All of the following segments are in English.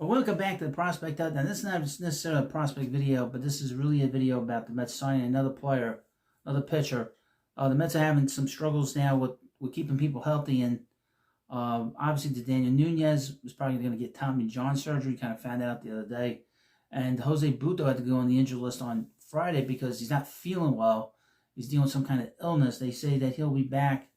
Well, welcome back to the Prospect Hut. Now, this is not necessarily a prospect video, but this is really a video about the Mets signing another player, another pitcher. The Mets are having some struggles now with keeping people healthy, and obviously, Daniel Nunez was probably going to get Tommy John surgery. Kind of found that out the other day, and Jose Butto had to go on the injury list on Friday because he's not feeling well. He's dealing with some kind of illness. They say that he'll be back,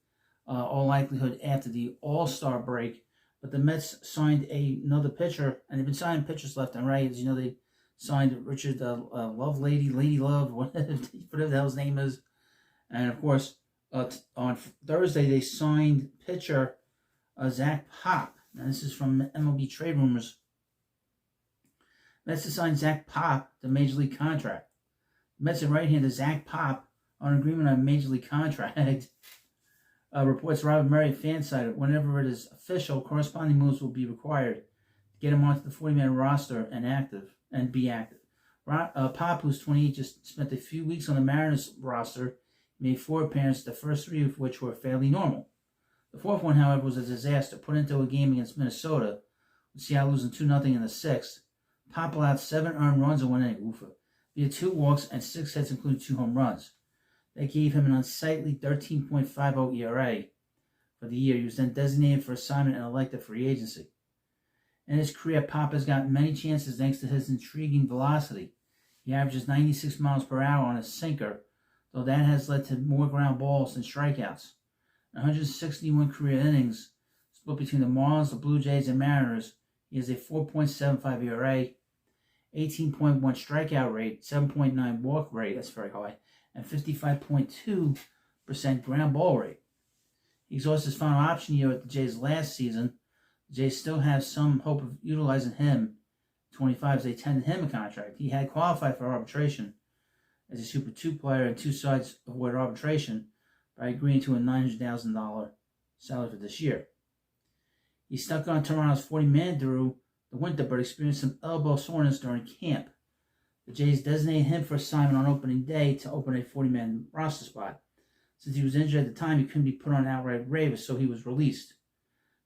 all likelihood, after the All-Star break. But the Mets signed another pitcher, and they've been signing pitchers left and right. As you know, they signed Richard Lady Love, whatever the hell his name is. And, of course, on Thursday, they signed pitcher Zach Pop. Now, this is from MLB Trade Rumors. Mets to sign Zach Pop to Major League contract. The Mets and right-hander Zach Pop on agreement on a Major League contract. Reports Robert Murray Fanside. Whenever it is official, corresponding moves will be required to get him onto the 40-man roster and be active. Pop, who's 28, just spent a few weeks on the Mariners roster, made 4 appearances, the first 3 of which were fairly normal. The fourth one, however, was a disaster. Put into a game against Minnesota, with Seattle losing 2-0 in the 6th. Pop allowed 7 earned runs in 1 inning, via 2 walks and 6 hits, including 2 home runs. That gave him an unsightly 13.50 ERA for the year. He was then designated for assignment and elected free agency. In his career, Pop has gotten many chances thanks to his intriguing velocity. He averages 96 miles per hour on a sinker, though that has led to more ground balls than strikeouts. 161 career innings, split between the Marlins, the Blue Jays, and Mariners. He has a 4.75 ERA, 18.1 strikeout rate, 7.9 walk rate, that's very high, and 55.2% ground ball rate. He exhausted his final option year at the Jays last season. The Jays still have some hope of utilizing him, 25, as they tendered him a contract. He had qualified for arbitration as a Super 2 player, and 2 sides avoided arbitration by agreeing to a $900,000 salary for this year. He stuck on Toronto's 40-man through the winter, but experienced some elbow soreness during camp. The Jays designated him for assignment on opening day to open a 40-man roster spot. Since he was injured at the time, he couldn't be put on outright waivers, so he was released.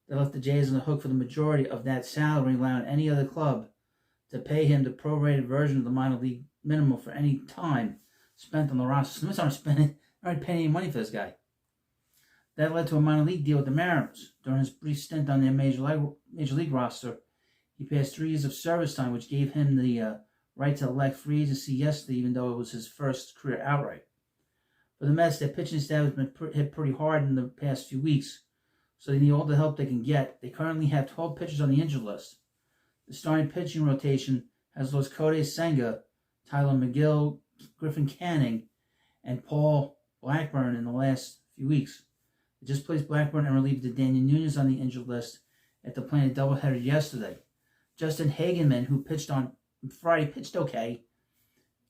They left the Jays on the hook for the majority of that salary, allowing any other club to pay him the prorated version of the minor league minimum for any time spent on the roster. So the Mets aren't paying any money for this guy. That led to a minor league deal with the Mariners. During his brief stint on their major league roster, he passed 3 years of service time, which gave him the right to elect free agency yesterday, even though it was his first career outright. For the Mets, their pitching staff has been hit pretty hard in the past few weeks, so they need all the help they can get. They currently have 12 pitchers on the injured list. The starting pitching rotation has lost Kodai Senga, Tyler McGill, Griffin Canning, and Paul Blackburn in the last few weeks. They just placed Blackburn and relieved Daniel Nunez on the injured list after playing a doubleheader yesterday. Justin Hageman, who pitched on Friday, pitched okay,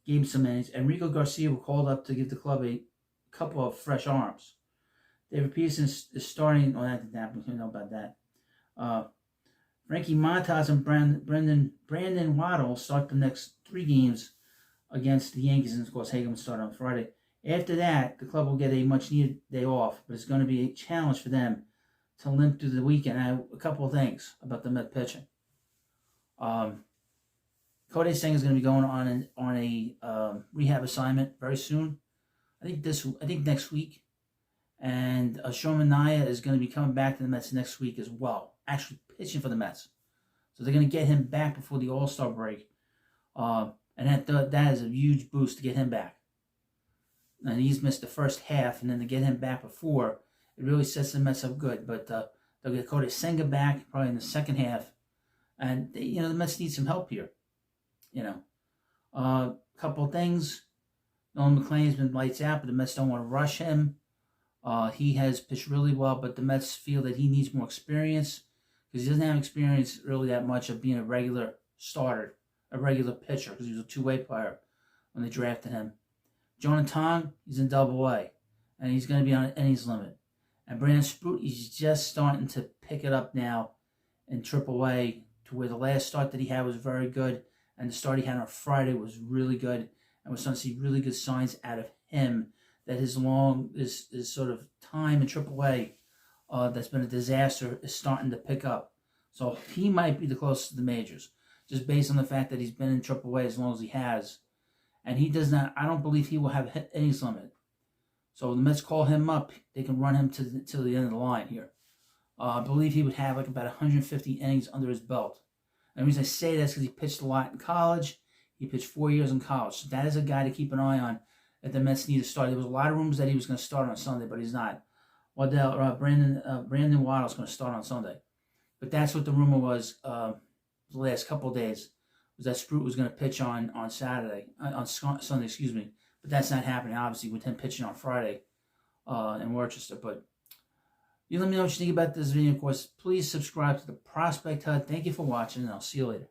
gave him some innings. Enrico Garcia was called up to give the club a couple of fresh arms. David Peterson is starting. Oh, that didn't happen. You know about that. Frankie Montas and Brandon Waddle start the next 3 games against the Yankees, and of course Hageman started on Friday. After that, the club will get a much-needed day off, but it's going to be a challenge for them to limp through the weekend. I have a couple of things about the Met pitching. Kodai Senga is going to be going on a rehab assignment very soon. I think next week. And Shoman Naya is going to be coming back to the Mets next week as well, actually pitching for the Mets. So they're going to get him back before the All-Star break. And that is a huge boost to get him back. And he's missed the first half, and then to get him back before, it really sets the Mets up good. But they'll get Kodai Senga back probably in the second half. And, the Mets need some help here. A couple of things. Nolan McLean has been lights out, but the Mets don't want to rush him. He has pitched really well, but the Mets feel that he needs more experience because he doesn't have experience really that much of being a regular starter, a regular pitcher, because he was a 2-way player when they drafted him. Jonah Tong, he's in Double-A, and he's going to be on an innings limit. And Brandon Sprout, he's just starting to pick it up now in Triple-A, to where the last start that he had was very good, and the start he had on Friday was really good, and we're starting to see really good signs out of him that his sort of time in Triple-A that's been a disaster is starting to pick up. So he might be the closest to the majors. just based on the fact that he's been in AAA as long as he has. And he does not, I don't believe he will have hit innings limit. So the Mets call him up, they can run him to the end of the line here. I believe he would have like about 150 innings under his belt. And the reason I say that is because he pitched a lot in college. He pitched 4 years in college. So that is a guy to keep an eye on if the Mets need to start. There was a lot of rumors that he was going to start on Sunday, but he's not. Brandon Waddle's going to start on Sunday. But that's what the rumor was the last couple of days, was that Sprout was going to pitch on Sunday, excuse me. But that's not happening, obviously, with him pitching on Friday in Worcester. But you let me know what you think about this video. Of course, please subscribe to the Prospect Hut. Thank you for watching, and I'll see you later.